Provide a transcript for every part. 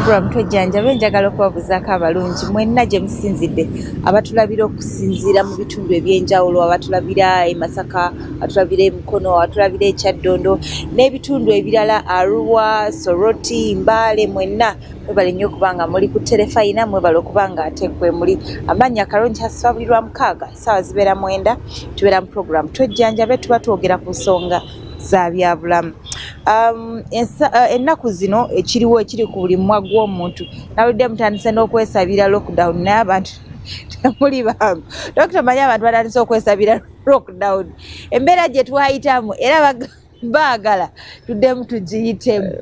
program twejjanjabe njagala okubabuzaako abalungi mwenna gye musinzidde abatulabira okusinziira mu bitundu eby'enjawulo abatulabira e Masaka abatulabira e Mukono abatulabira e Kyaddondo n'ebitundu ebirala Arua Soroti Mbale mwenna mwebale nnyo okubanga muli ku Terefayina mwebale okubanga ate kwe muli amannya Kalonji hasifabulirwa mukaaga ssaawa zibeera 9 tubeera mu program twejjanjabe tuba twogera ku nsonga za byabulamu. Ennaku zino ekiriwo ekiri ku buli mwaga gw'omuntu nawulidde mutandise n'okwesabira lockdown naye abantu temuli bangu. Dr. Manyi abantu batandise okwesabira lockdown embeera gye twayitamu era baagala tuddemu tugiyitemu.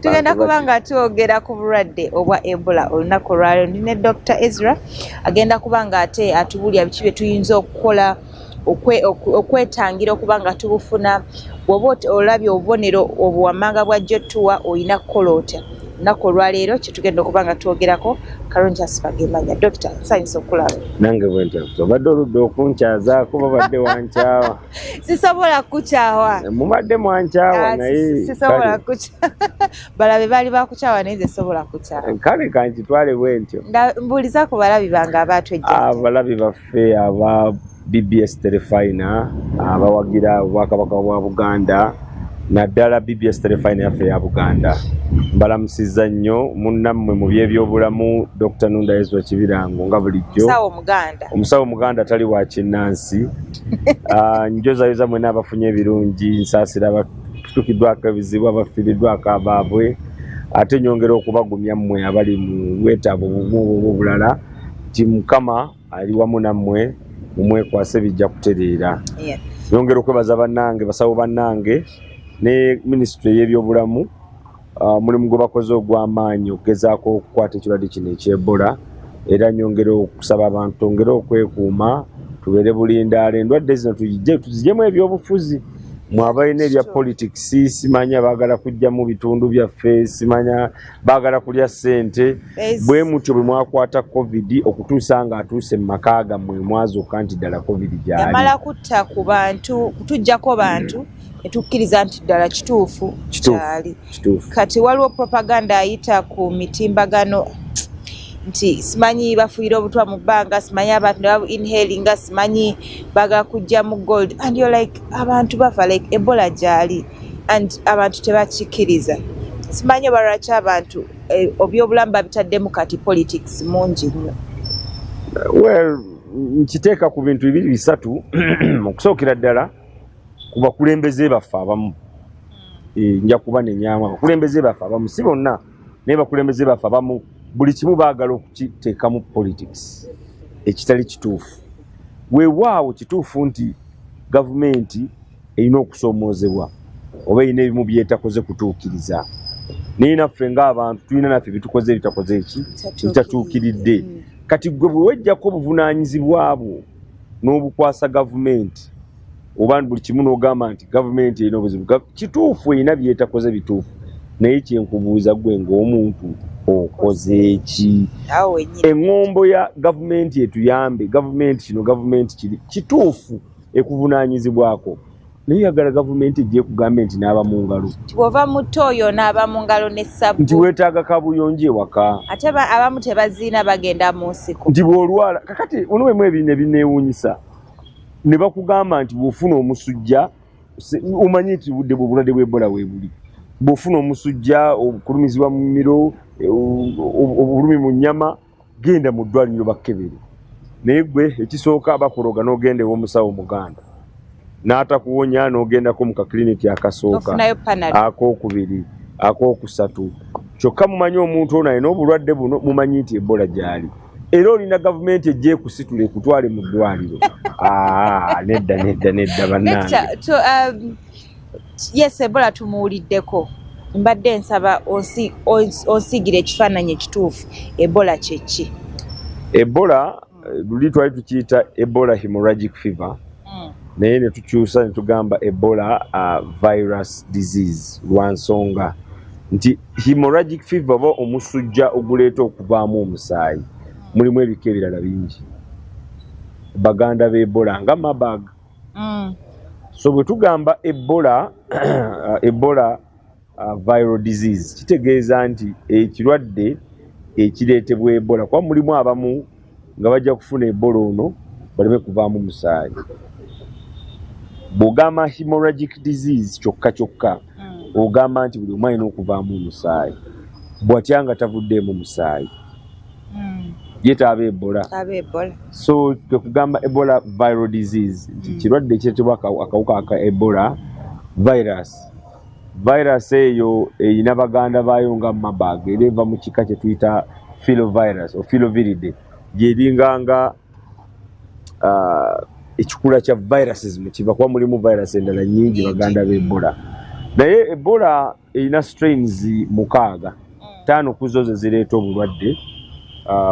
Tugenda kuba nga twogera ku bulwadde obwa Ebola olunaku olwaliro. Ndi ne Dr. Ezra agenda kuba nga ate atubulya biki bye tuyinza okukola okwetangira okuba nga tubufuna bw'oba olabye obubonero obuwamanga bwajjo tuwa olina kukola otya. Olunaku olwaleero kye tugenda okuba nga twogerako Kalonji asibagemanya. Dokita nsanyusa okulaba. Nange bwentyo obadde oludde okunkyazaako babadde wankyawa. Sisobola kukyawa. Mubadde mwankyawa naye sisobola kukyawa. Balabe baali bakukyawa naye nze sobola kukyawa. Kale kankitwale bwentyo. Mbuuliza ku balabi bange abatwejja. Abalabi baffe aba BBS Terefayina abawagira Obwakabaka bwa Buganda naddala BBS Terefayina yaffe ya Buganda. Mbalamusiza nnyo munnammwe mu by'ebyobulamu Dr. Nunda Ezra Kibirango nga bulijjo. Omusawo Muganda tali wa kinnansi. Njozayoza mwenna abafunye ebirungi nsaasira abatukiddwako ebizibu abafiiriddwako abaabwe ate nyongera okubagumya mmwe abali mu bwetaavu obulala ti Mukama ali wamu nammwe mumwekwase bijja kutereera. Nyongera okwebaza bannange basawo bannange ne Ministry y'ebyobulamu mulimu gwe bakoze ogw'amaanyi okugezaako okukwata ekirwadde kino eky'Ebola era nyongera okusaba abantu tongere okwekuuma tubeere bulindaala endwadde zino tuziggyemu ebyobufuzi mwabalina ebya politics simanya baagala kujja mu bitundu byaffe simanya baagala kulya ssente bwe mutyo bwe mwakwata covid okutuusa nga atuuse mu maka gammwe mwazuuka nti ddala covid gyali yamala kutta ku bantu kutujjako bantu etukkiriza nti ddala kituufu kyali kati waliwo propaganda ayita ku mitimbagano nti simanyi bafuira obutwa mu bbanga simanyi abantu ne inhalinga simanyi baga kujja mu gold and you're like abantu bafa like Ebola gyali and abantu tebakikiriza simanyi baraki abantu obyobulamu babitaddemu kati politics mungi nnyo. Well nkiteeka ku bintu bibiri bisatu okusookera ddala ku bakulembeze baffe abamu nja kuba nenyama bakulembeze baffe abamu si bonna naye bakulembeze baffe abamu buli kimu baagala okukiteekamu politics ekitali kituufu. Weewaawo kituufu nti gavumenti erina okusoomoozebwa oba erina ebimu byetakoze kutuukiriza naye naffe ng'abantu tulina naffe bitukoze ebitakoze eki bitatuukiridde. Kati gwe bwe wejjako obuvunaanyizibwa bwo n'obukwasa gavumenti oba buli kimu n'ogamba nti gavumenti erina obuzibu kituufu erina byetakoze bituufu naye kyenkubuuza gwe ng'omuntu okoze eki? Eŋŋombo ya gavumenti etuyambe gavumenti kino gavumenti kiri kituufu ekuvunaanyizibwako naye yagala gavumenti ejje kugambe nti naaba mu ngalo bw'ova mu ttooyo naaba mu ngalo n'essabbu nti weetaaga kabuyonjo ewaka ate abamu tebaziina bagenda mu nsiko nti bw'olwala kakati onoemu ebintu ebineewuunyisa ne bakugamba nti bw'ofuna omusujja omanyi nti obulwadde bw'Ebola weebuli bw'ofuna omusujja okulumizibwa mu mimiro obulumi mu nnyama genda mu ddwaliro bakkebere naye gwe ekisooka bakologa n'ogenda ew'omusawo Muganda n'atakuwonya n'ogendako mu kaklinikiki akasooka akookubiri akookusatu kyokka mumanyi omuntu ono alina obulwadde buno mumanyi nti Ebola gyali era olina gavumenti ejje kusitula ekutwale mu ddwaliro. Nedda bannange. Yes, Ebola tumuwuliddeko mbadde nsaba onsiigire ekifaananyi ekituufu Ebola kyeki? Ebola luli twali tukiyita Ebola hemorrhagic fever naye ne tukyusa ne tugamba Ebola virus disease lwa nsonga nti hemorrhagic fever oba omusujja oguleeta okuvaamu omusaayi mulimu ebika ebirala bingi baganda b'Ebola nga Marburg. So bwe tugamba Ebola viral disease kitegeeza nti ekirwadde ekireetebwa Ebola kuba mulimu abamu nga bajja kufuna Ebola ono baleme kuvaamu musaayi. Bw'ogamba hemorrhagic disease kyokka ogamba nti buli omu alina okuvaamu omusaayi bw'atya nga tavuddeemu musaayi yeetaba Ebola. So tekugamba Ebola viral disease nti kirwadde ekireetebwa akawuka ka Ebola virus eyo eyina baganda baayo nga Marburg era eva mu kika kye tuyita filovirus o filoviride gy'eringanga ekikula kya viruses mu kiva kuba mulimu virus endala nyingi baganda b'Ebola. Naye Ebola eyina strains 6 5 ku zo ze zireeta obulwadde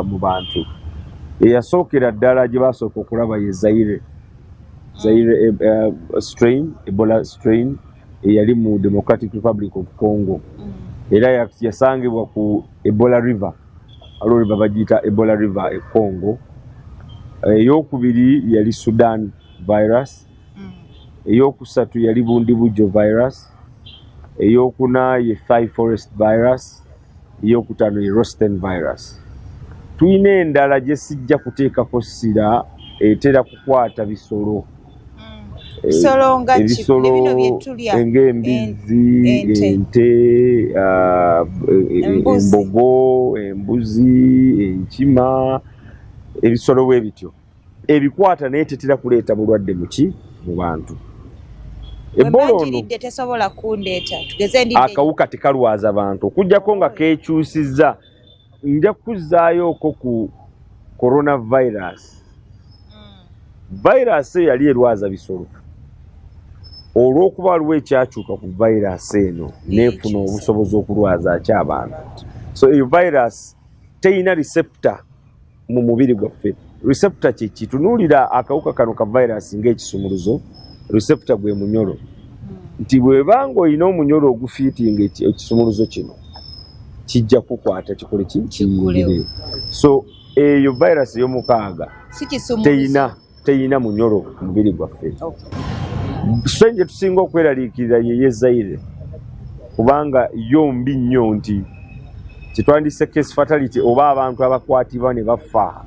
mu bantu. Eyasookera ddala gye basooka okulaba ye Zaire strain, Ebola strain eyali mu Democratic Republic of Congo era yasangibwa ku Ebola river river bagiyita Ebola river e Congo. Eyokubiri yali Sudan virus, eyokusatu yali Bundibujo virus, eyokuna ye Thai forest virus, eyokutaano ye Rosten virus. Tuyina endala gye sijja kuteekako ssira etera kukwata bisolo. Ebisolo ng'embizzi, ente, embogo, embuzi, enkima, ebisolo bwe bityo. Ebikwata naye tetera kuleeta bulwadde mu bantu. Ebola ono akawuka tekalwaza bantu okuggyako nga keekyusizza. Nja kuzzaayooko ku coronavirus. Virus yali erwaza bisolo. Olw'okuba waliwo ekyakyuka ku virus eno neefuna obusobozi okulwaza ki abantu. So eyo virus teyina receptor mu mubiri gwaffe. Receptor kye kitunuulira akawuka kano ka virus ng'ekisumuluzo, receptor gwe munyolo. Nti bw'ebanga olina omunyolo ogufiitinga ekisumuluzo kino kijja kukwata kikole kiyingire. So eyo virus ey'omukaaga teyina munyolo ku mubiri gwaffe. Strain gye tusinga okweraliikirira ye Zaire kubanga yo mbi nnyo nti kitwandise case fatality oba abantu abakwatibwa ne bafa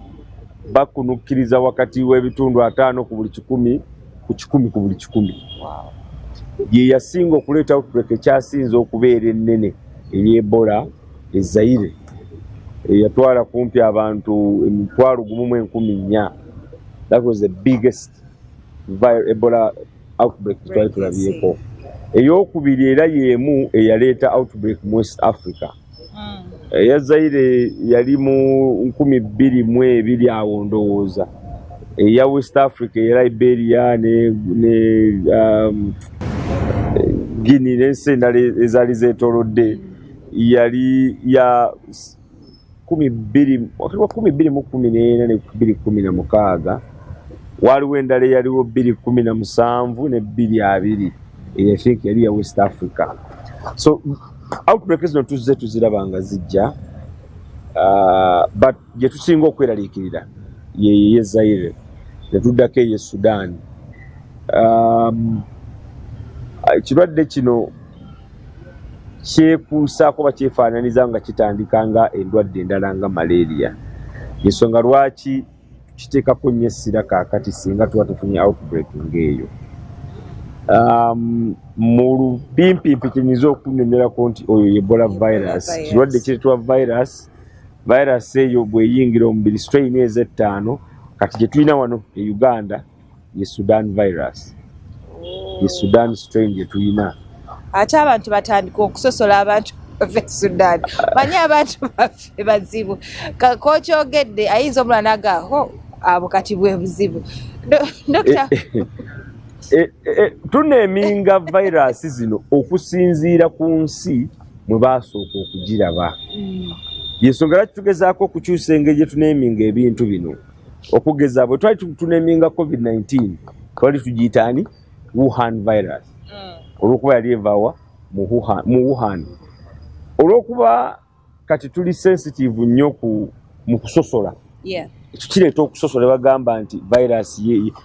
bakunukkiriza wakati w'ebitundu 5 ku buli 100 ku 10 ku buli 100. Ye yasinga okuleeta outbreak ekyasinze okubeera ennene ey'Ebola e Zaire eyatwala kumpi abantu 1,400. That was the biggest Ebola outbreak twali tulabyeko. Eyokubiri era y'emu eyaleeta outbreak mu West Africa. Eya Zaire yali mu 2002 awo ndowooza. Eya West Africa eya Liberia ne Guinea n'ensi endala ezaali zeetoolodde yali ya 2014 ne 2016. Waliwo endala eyaliwo 2017 ne 2020 think yali ya West Africa. So outbreak zino tuzze tuziraba nga zijja but gye tusinga okweraliikirira ye Zaire ne tuddako ye Sudan. Ekirwadde kino kyekuusaako bakyefaananiza nga kitandika nga endwadde endala nga malaria. Ensonga lwaki kiteekako nnyo essira kaakati singa tuba tufunye outbreak ng'eyo. Mu lupimpimpi kyenyinza okunnyonnyolerako nti oyo Ebola virus kirwadde kireetebwa virus eyo bw'eyingira omubiri strain ez'5 kati gye tulina wano e Uganda ye Sudan virus. Ye Sudan strain gye tulina. Ate abantu batandika okusosola abantu baffe Sudan. Manyi abantu baffe bazibu. Kokyogedde ayinza omulala n'agaaho abo kati bwe buzibu. Dokita tuneeminga virus zino okusinziira ku nsi mwe baasooka okugiraba. Yensonga lwaki tugezaako okukyusa engeri gye tuneeminga ebintu bino. Okugeza bwe twali tuneeminga COVID-19 twali tugiyita ani Wuhan virus. Olw'okuba yali evaawa mu Wuhan. Olw'okuba kati tuli sensitive nnyo mu kusosola. Kireeta okusosola bagamba nti virus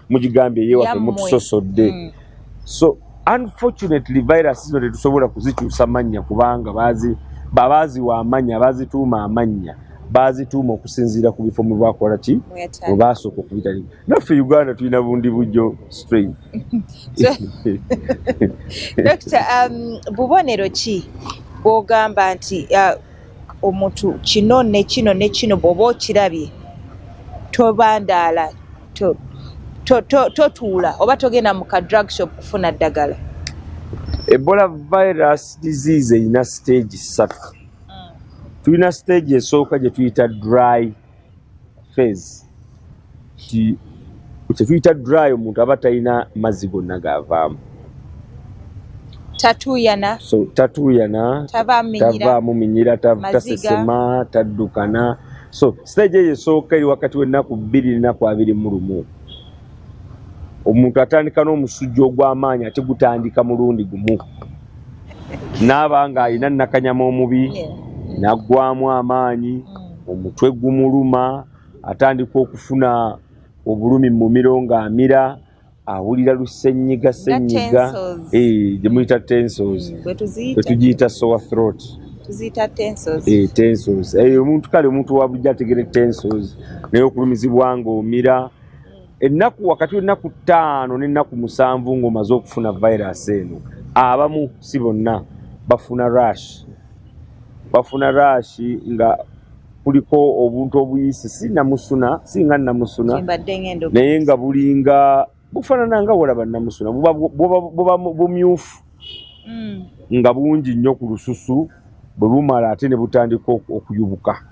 mugigambye yeewaffe mutusosodde. So unfortunately virus zino tetusobola kuzikyusa mannya kubanga baziwa amanya bazituuma amanya bazituuma okusinziira ku bifo mwe bakola ki mwe basooka okubitali naffe Uganda tulina bundi bujjo strain. Dr. Bubonero ki bw'ogamba nti omuntu kino ne kino ne kino bw'oba okirabye tobandaala totuula oba togenda mu ka drug shop kufuna ddagala? Ebola virus disease erina stage 3. Tulina stage esooka gye tuyita dry phase. Kye tuyita dry omuntu aba talina mazzi gonna gavaamu. Tatuuyana. So tatuuyana, tavaamu minyira, tasesema, taddukana. So stage eyo esooka eri wakati w'ennaku 2 n'ennaku 21. Omuntu atandika n'omusujja ogw'amaanyi ate gutandika mulundi gumu. N'aba ng'alina nnakanyama omubi, n'aggwamu amaanyi, omutwe gumuluma, atandika okufuna obulumi mu miro ng'amira, awulira lusenyiga gye muyita tensors, bwe tugiyita sore throat. Tuziyita tensors. Tensors. Omuntu kale omuntu wa bulijjo ategere tensors naye okulumizibwa ng'omira. Ennaku wakati w'ennaku 5 n'ennaku 7 ng'omaze okufuna virus eno, abamu si bonna bafuna rash. Bafuna rash nga kuliko obuntu obuyise singa namusuna naye nga bulinga bufaanana nga walaba namusuna buba bumyufu nga bungi nnyo ku lususu bwe bumala ate ne butandika okuyubuka.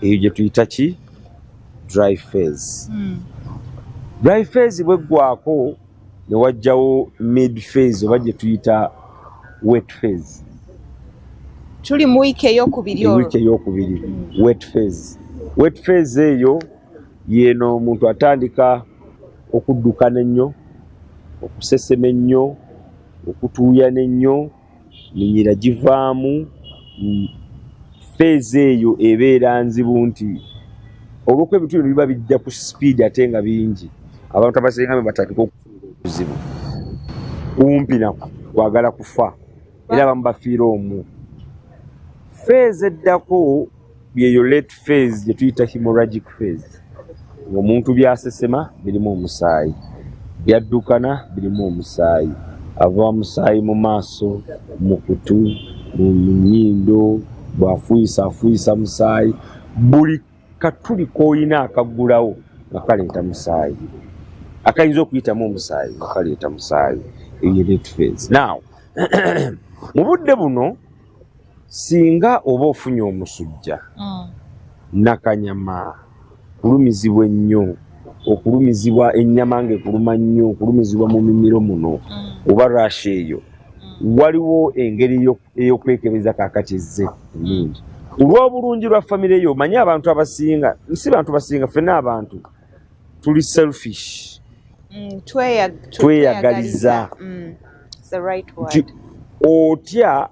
Eyo gye tuyita ki? Dry phase. Dry phase bweggwako ne wajjawo mid phase oba gye tuyita wet phase. Tuli mu wiiki ey'okubiri wet phase. Wet phase eyo yeno omuntu atandika okuddukana ennyo, okusesema ennyo, okutuuyana ennyo, minyira givaamu. Phase eyo ebeera nzibu nti olw'okuba ebintu bino biba bijja ku speed ate nga bingi, abantu abasinga batandika okufuna obuzibu kumpi na kwagala kufa era abamu bafiira omwo. Phase eddako yeyo late phase gye tuyita hemorrhagic phase. Omuntu byasesema birimu omusaayi, byaddukana birimu omusaayi, ava omusaayi mu maaso, mu kutu, mu nnyindo, bw'afuuyisa musaayi, buli katuli k'olina akaggulawo nga kaleeta musaayi, akayinza okuyitamu omusaayi nga kaleeta musaayi. Eyo late phase. Now mu budde buno singa oba ofunye omusujja, nakanyama, kulumizibwa ennyo, okulumizibwa ennyama ng'ekuluma nnyo, okulumizibwa mu mimiro muno oba rash eyo, waliwo engeri ey'okwekebeza kaakati ezze ennungi. Olw'obulungi lwa famire yo, manye abantu abasinga, si bantu basinga, ffenna abantu tuli selfish. Tweyagaliza. Otya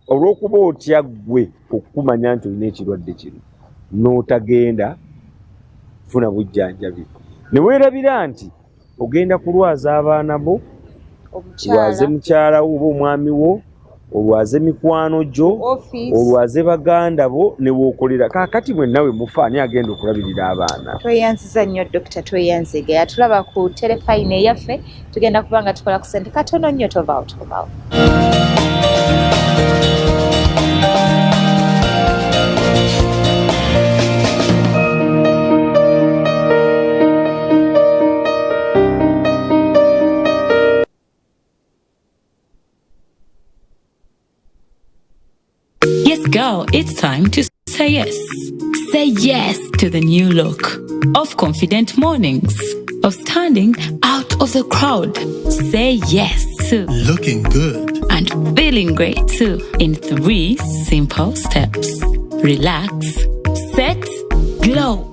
olw'okuba otya ggwe okumanya nti olina ekirwadde kino n'otagenda funa bujjanjabi, ne weerabira nti ogenda kulwaza abaana bo, olwaze mukyala wo oba omwami wo, olwaze mikwano gyo, olwaze baganda bo, ne wookolera kaakati mwenna we mufa ani agenda okulabirira abaana. Tweyanziza nnyo Dr. Tweyanziga yatulaba ku telefayina eyaffe, tugenda kuba nga tukola ku ssente katono nnyo. Tovaawo. Girl, it's time to say yes. Say yes to the new look of confident mornings, of standing out of the crowd. Say yes to looking good and feeling great too in 3 simple steps. Relax, set, glow.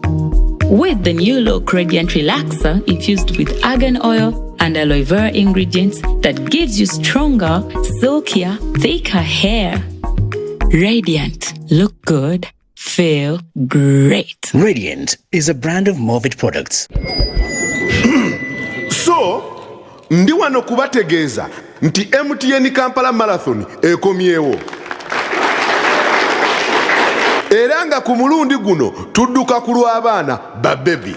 With the new look Radiant Relaxer infused with argan oil and aloe vera ingredients that gives you stronger, silkier, thicker hair. Radiant. Look good. Feel great. Radiant is a brand of Morvit products. So, ndi wano kubategeeza nti MTN Kampala Marathon ekomyewo. Era nga ku mulundi guno tudduka ku lw'abaana ba bebi.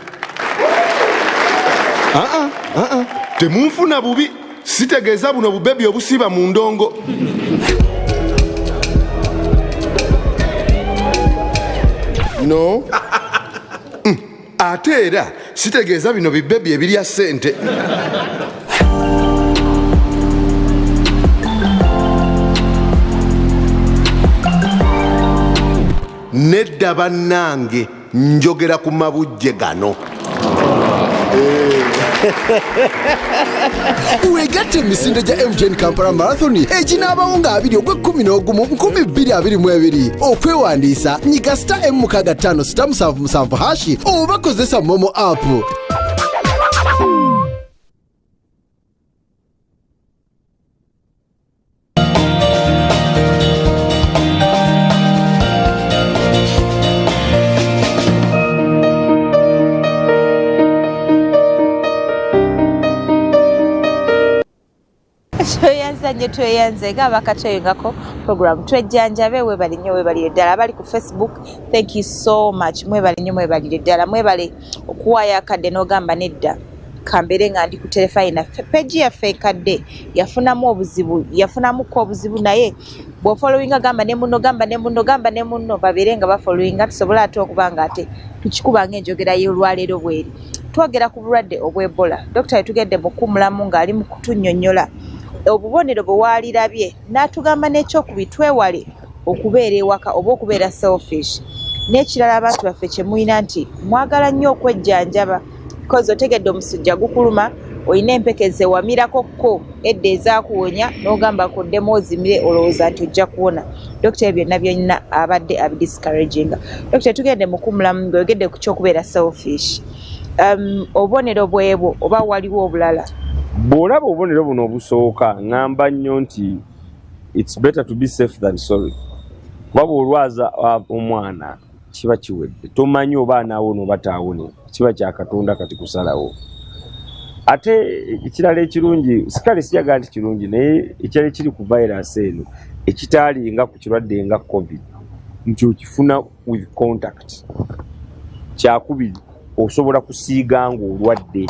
Temunfuna bubi, sitegeeza buno bubebi obusiba mu ndongo. No. Ate era sitegeeza bino bibebi ebirya ssente. Nedda bannange njogera ku mabujje gano. Wegatte emisinde gya MTN Kampala Marathon eginaabawo nga 20/11/2022. Okwewandiisa nyiga *M6577# oba kozesa Momo app. Tweyanze nga bakatweyongako program twejjanjabe webali nnyo webalire ddala abali ku Facebook. Thank you so much. Mwebali nnyo mwebalire ddala, mwebale okuwaayo akadde n'ogamba nedda kambere nga ndi ku telefayina peji yaffe ekadde yafunamuko obuzibu naye bw'ofollowinga gamba ne munno babeere nga bafollowinga tusobola ate okuba nga ate tukikuba ng'enjogera y'olwaleero bweri. Twogera ku bulwadde obw'Ebola. Dokita yetugedde mu kumulamu ng'ali mu kutunnyonnyola obubonero bwe waalirabye n'atugamba n'ekyokubiri twewale okubeera ewaka oba okubeera selfish. N'ekirala abantu baffe kye mulina nti mwagala nnyo okwejjanjaba because otegedde omusujja gukuluma olina empekeze wamirakokko edda ezaakuwonya n'ogamba koddemu ozimire olowooza nti ojja kuwona. Dokita byonna byonna abadde abidiscouraginga. Dokita tugende mu kumulamu ng'oyogedde ku ky'okubeera selfish. Obubonero bwebwo oba waliwo obulala? Bw'olaba obubonero buno obusooka ngamba nnyo nti it's better to be safe than sorry. Kuba bw'olwaza omwana kiba kiwedde, tomanyi oba anaawona oba taawone, kiba kya Katonda kati kusalawo. Ate ekirala ekirungi sikale sijaga nti kirungi naye ekirala ekiri ku virus eno ekitaalinga ku kirwadde nga COVID nti okifuna with contact. Kyakubiri osobola kusiiga ng'olwadde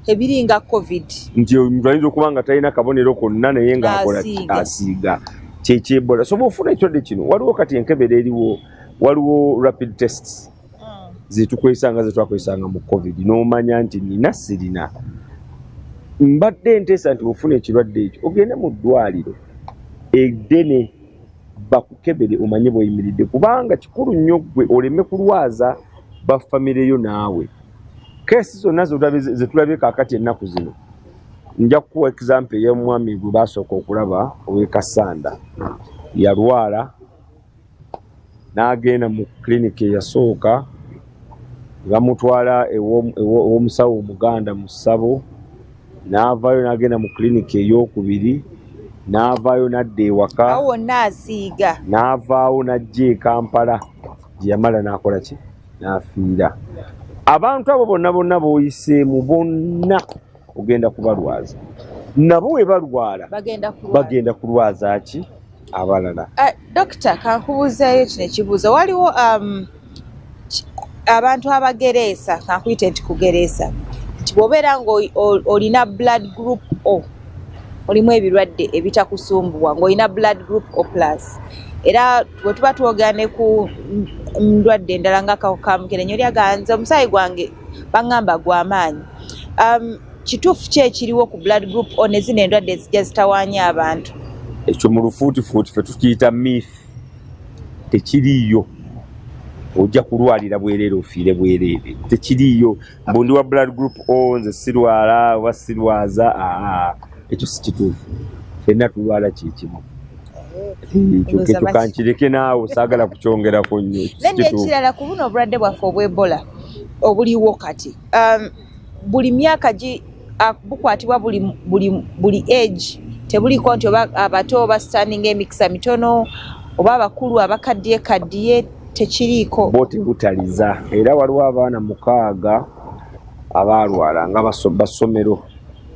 ebiringa COVID nti omuntu ayinza okuba nga talina kabonero konna naye ng'akola asiiga Ebola. So bw'ofuna ekirwadde kino waliwo kati enkebera eriwo, waliwo rapid tests zetwakozesanga mu COVID n'omanya nti nina sirina. Mbadde nteesa nti bw'ofuna ekirwadde ekyo ogende mu ddwaliro eddene bakukebere omanye bw'oyimiridde, kubanga kikulu nnyo gwe oleme kulwaza bafamireyo naawe. Kesi zonna zetulabye kaakati ennaku zino, nja kukuwa example y'omwami gwe baasooka okulaba ow'e Kasanda. Yalwala n'agenda mu klinika eyasooka, bamutwala ew'omusawo omuganda mu ssabo, n'avaayo n'agenda mu klinika ey'okubiri, n'avaayo n'adda ewaka, awo n'asiiga, n'avaawo n'ajja e Kampala, gye yamala n'akola ki? N'afiira. Abantu abo bonna b'oyiseemu bonna ogenda kubalwaza, nabo we balwala bagenda kulwaza ki abalala. Dokita kankubuuzayo kino ekibuuzo, waliwo abantu abagereesa, kankuyite nti kugereesa, nti bw'obeera ng'olina blood group O, olimu ebirwadde ebitakusumbuwa ng'olina blood group O+, era bwe tuba twogane ku ndwadde endala ng'akawuka ka mukenenya oli aganza omusaayi gwange baŋŋamba gw'amaanyi. Kituufu ki ekiriwo ku blood group O ne zino endwadde ezijja zitawaanya abantu? Ekyo mu lufuutifuuti ffe tukiyita myth. Tekiriiyo. Ojja kulwalira bwereere ofiire bwereere. Tekiriiyo. Mbundi wa blood group O nze sirwala oba sirwaza. Ekyo si kituufu. Ffenna tulwala kikimu. Ekyo kankireke naawe saagala kukyongerako nnyo. Ekirala ku buno obulwadde bwaffe obw'Ebola obuliwo kati, buli myaka bukwatibwa buli age, tebuliko nti oba abato oba standing emikisa mitono oba abakulu abakaddiye tekiriiko. Bo tebutaliza. Era waliwo abaana 6 abaalwala nga basomero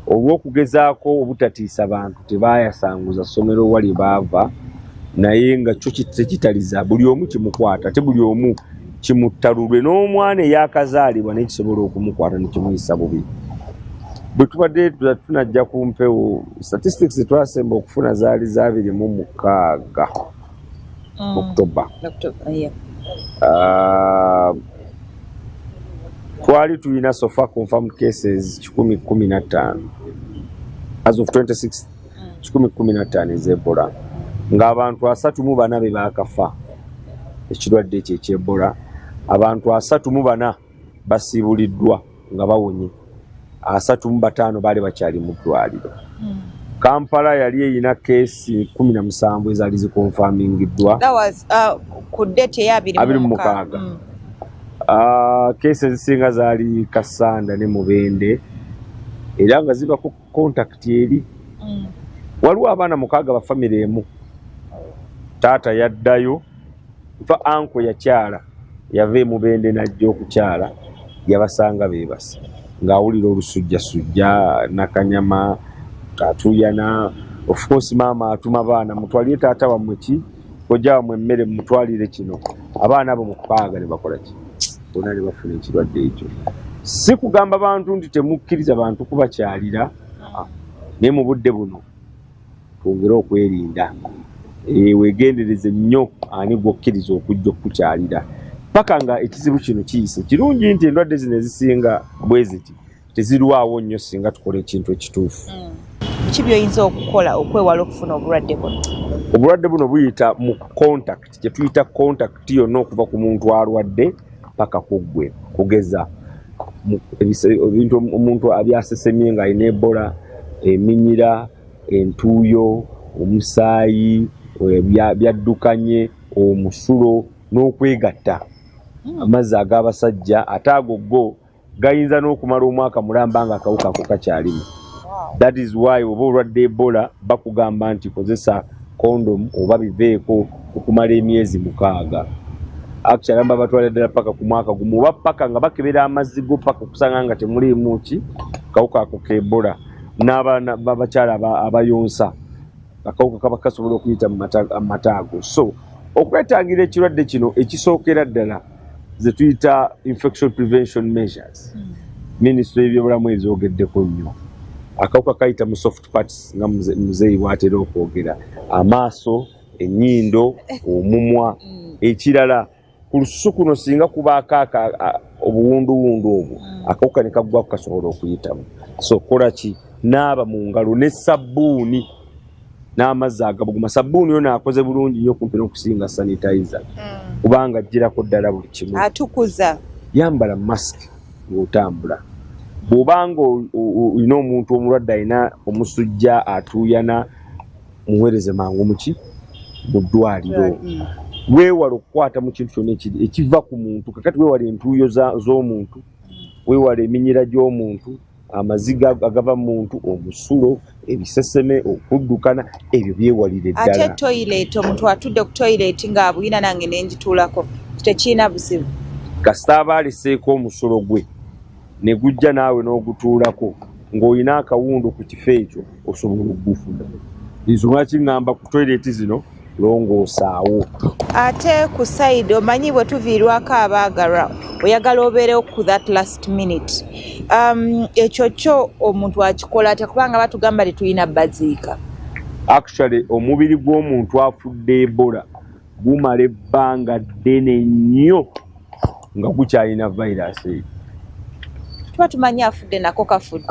olw'okugezaako obutatiisa bantu tebayasanguza ssomero wali baava naye nga kyo tekitaliza buli omu kimukwata ate buli omu kimuttalulwe n'omwana eyakazaalibwa naye kisobola okumukwata nekimuyisa bubi. Bwe tubadde tunajja ku mpewo statistics twasemba okufuna zaali za 26 October. Twali tulina so far confirmed cases 115 as of 26 115 ez'Ebola ng'abantu 34 be baakafa ekirwadde ekyo eky'Ebola, abantu 34 basiibuliddwa nga bawonye, 35 baali bakyali mu ddwaliro. Kampala yali eyina keesi 17 ezaali zikonfamingiddwa. That was ku date ya 26. Keesi ezisinga zaali Kasanda ne Mubende era nga ziba ku contact eri. Waliwo abaana 6 ba family emu. Taata yaddayo fa anko yakyala yave Mubende najja okukyala yabasanga beebase ng'awulira olusujjasujja nakanyama katuyana. Of course mama atuma baana mutwalire taata wammwe ki kojja wammwe emmere mutwalire kino, abaana abo mukaaga ne bakola ki bonna ne bafuna ekirwadde ekyo. Si kugamba bantu nti temukkiriza bantu kubakyalira naye mu budde buno twongere okwerinda, weegendereze nnyo ani gwokkiriza okujja okukukyalira paka nga ekizibu kino kiyise. Kirungi nti endwadde zino ezisinga bwe ziti tezirwawo nnyo singa tukola ekintu ekituufu. Ki by'oyinza okukola okwewala okufuna obulwadde buno? Obulwadde buno buyita mu contact, kye tuyita contact yonna okuva ku muntu alwadde paka ku ggwe. Kugeza ebintu omuntu abyasesemye nga alina Ebola, eminyira, entuuyo, omusaayi, byaddukanye, omusulo n'okwegatta. Amazzi ag'abasajja ate ago go gayinza n'okumala omwaka mulamba nga akawuka ako kakyalimu. That is why oba olwadde Ebola bakugamba nti kozesa kondom oba biveeko okumala emyezi 6. Actually amba batwala ddala paka ku mwaka gumu oba paka nga bakebera amazzi go paka okusanga nga temuliimu ki kawuka ako ka Ebola. N'abaana babakyala abayonsa akawuka kaba kasobola okuyita mu mata ago. So okwettangira ekirwadde kino ekisookera ddala ze tuyita infection prevention measures. Ministry y'ebyobulamu ezoogeddeko nnyo. Akawuka kayita mu soft parts nga muzeeyi bw'atera okwogera, amaaso, ennyindo, omumwa. Ekirala ku lususu kuno singa kubaako obuwunduwundu obwo akawuka ne kaggwako kasobola okuyitamu. So kola ki? Naaba mu ngalo ne sabbuuni n'amazzi agabuguma. Sabbuuni yo naakoze bulungi nnyo kumpi n'okusinga sanitizer kubanga ajjirako ddala buli kimu. Atukuza. Yambala masiki ng'otambula. Bw'obanga olina omuntu omulwadde alina omusujja atuuyana muweereze mangu muki mu ddwaliro. Weewala okukwata mu kintu kyonna ekiva ku muntu. Kakati weewala entuuyo z'omuntu, weewala eminyira gy'omuntu, amaziga agava mu muntu, omusulo, ebiseseme, okuddukana, ebyo byewalire ddala. Ate toilet, omuntu atudde ku toilet ng'abuyina nange n'engituulako tekirina buzibu. Kasita aba aleseeko omusulo gwe ne gujja naawe n'ogutuulako ng'olina akawundu ku kifo ekyo osobola okugufuna. Ensonga kiŋŋamba ku toilet zino longoosaawo. Ate ku side omanyi bwe tuviirwako abaagalwa oyagala obeerewo ku that last minute. Ekyo kyo omuntu akikola atya kubanga batugamba tetulina baziika? Actually omubiri gw'omuntu afudde Ebola gumala ebbanga ddene nnyo nga gukyalina virus eyo. Tuba tumanyi afudde nako kafudde.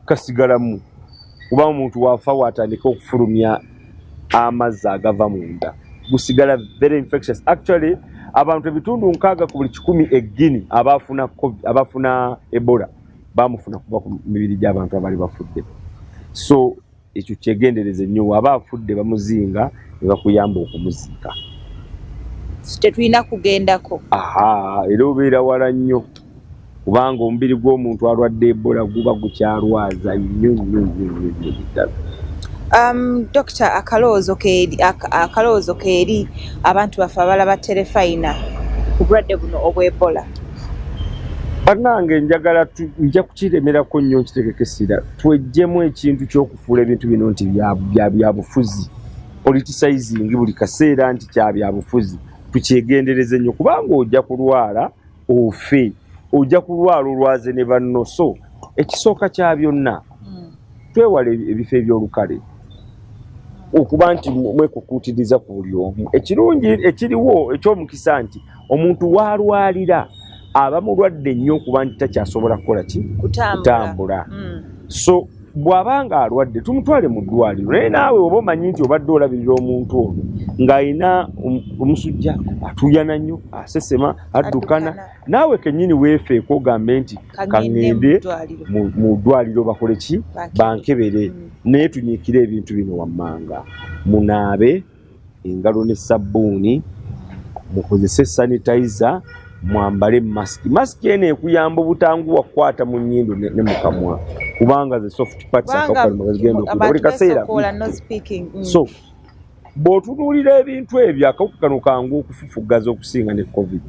Kasigalamu kuba omuntu waafa waatandika okufulumya amazzi agava munda gusigala very infectious. Actually abantu ebitundu 6 ku buli 100 eggini abafuna Ebola bamufuna kuba ku mibiri gy'abantu abali bafudde. So ekyo kyegendereze nnyo, aba afudde bamuzinga ne bakuyamba okumuziika. Tetulina kugendako. Era obeera wala nnyo kubanga omubiri gw'omuntu alwadde Ebola guba gukyalwaza nnyo ddala. Dr. akaloozo keeri abantu baffe abalaba terefayina ku bulwadde buno obw'Ebola. Bannange nja kukiremerako nnyo nkitegekesera twejjemu ekintu ky'okufuula ebintu bino nti bya bufuzi politicizing buli kaseera nti kya bya bufuzi tukyegendereze nnyo kubanga ojja kulwala ofe ojja kulwala olwaze ne banno so ekisooka kya byonna twewale ebifo ebyolukale okuba nti mwekukuutiriza ku buli omu ekirungi ekiriwo eky'omukisa nti omuntu waalwalira aba mulwadde nnyo okuba nti takyasobola kukola ki kutambula so bw'abanga alwadde tumutwale mu ddwaliro naye naawe oba omanyi nti obadde olabirira omuntu ono ng'alina omusujja atuuyana nnyo asesema addukana naawe kennyini weefeeko ogambe nti kaŋŋende mu ddwaliro bakole ki bankebere naye tunyiikire ebintu bino wammanga munaabe engalo ne sabbuuni mukozese sanitizer mwambale masiki ene ekuyamba obutanguwa kukwata mu nnyindo ne mu kamwa kubanga ze soft parts akakugenda buli kaseera so bw'otunuulira ebintu ebyo akawuka kano kangu okufufugaza okusinga ne covid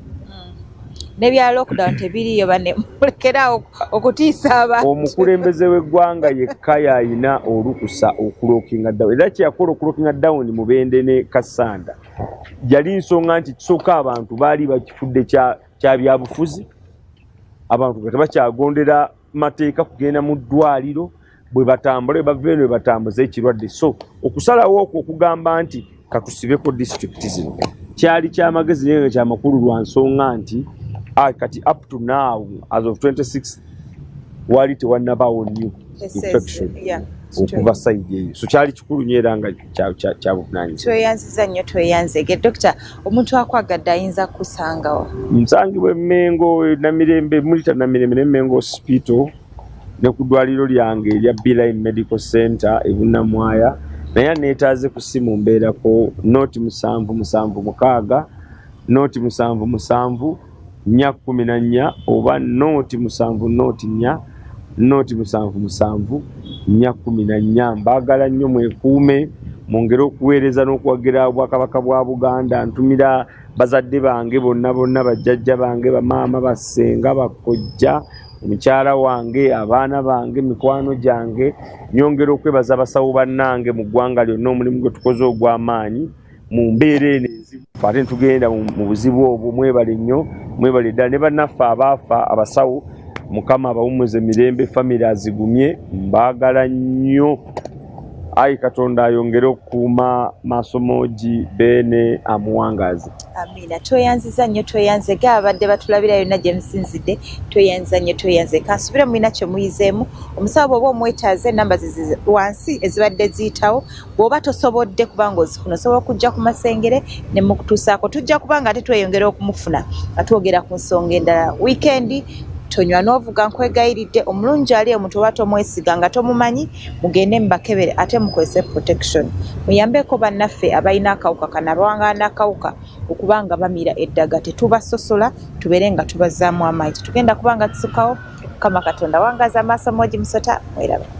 nebya lockdown tebiriyo bane mulekerawo okutiisa abantu omukulembeze w'eggwanga yekka yalina olukusa okulokinga down era kyeyakola okulokinga down mu Bende ne Kasanda yali nsonga nti kisooka abantu baali bakifudde kya byabufuzi abantu nga tebakyagondera mateeka kugenda mu ddwaliro bwe batambula bwe batambuza ekirwadde so okusalawo okwo okugamba nti katusibeko district zino kyali kyamagezi naye nga kyamakulu lwa nsonga nti kati up to now as of 26 wali tewannabaawo new infection okuva sayidi eyo so kyali kikulu nnyo era nga kyabuvunaanyizibwa tweyanziza nnyo tweyanzege dokita omuntu akwagadde ayinza kusangawo nsangibwa Mengo Namirembe mulita Namirembe ne Mengo hospital ne ku ddwaliro lyange erya Biline Medical Center Ebunamwaya naye neetaaze kusimu mbeerako noti 776 noti 777 nya 14 oba noti 7 noti nya noti 777 nya 14 mbaagala nnyo mwekuume mwongere okuweereza n'okuwagira Obwakabaka bwa Buganda ntumira bazadde bange bonna bajjajja bange bamaama bassenga bakojja omukyala wange abaana bange mikwano gyange nyongera okwebaza abasawo bannange mu ggwanga lyonna omulimu gwe tukoze ogw'amaanyi mu mbeera eno enzibu ate ntugenda mu buzibu obwo mwebale nnyo mwebale ddala ne bannaffe abaafa abasawo Mukama abawumuze mirembe family azigumye mbaagala nnyo ayi Katonda ayongere okukuuma Masomoji Bene amuwangazi amina tweyanziza nnyo tweyanzega abadde batulabira yonna gye musinzidde tweyanziza nnyo tweyanze kansubire mulina kye muyizeemu omusawo bw'oba omwetaaze namba zizi wansi ezibadde ziyitawo bw'oba tosobodde kubanga ozifuna osobola okujja ku Masengere ne mukutuusaako tujja kubanga ate tweyongera okumufuna nga twogera ku nsonga endala wiikendi tonywa n'ovuga nkwegayiridde omulungi ali omuntu oba tomwesiga nga tomumanyi mugende mubakebere ate mukozese protection muyambeko bannaffe abalina akawuka kana abawangana n'akawuka okubanga bamira eddaga tetubasosola tubeere nga tubazaamu amaanyi tugenda kubanga tusukawo Mukama Katonda wangaza Masomoji Musota mwerabe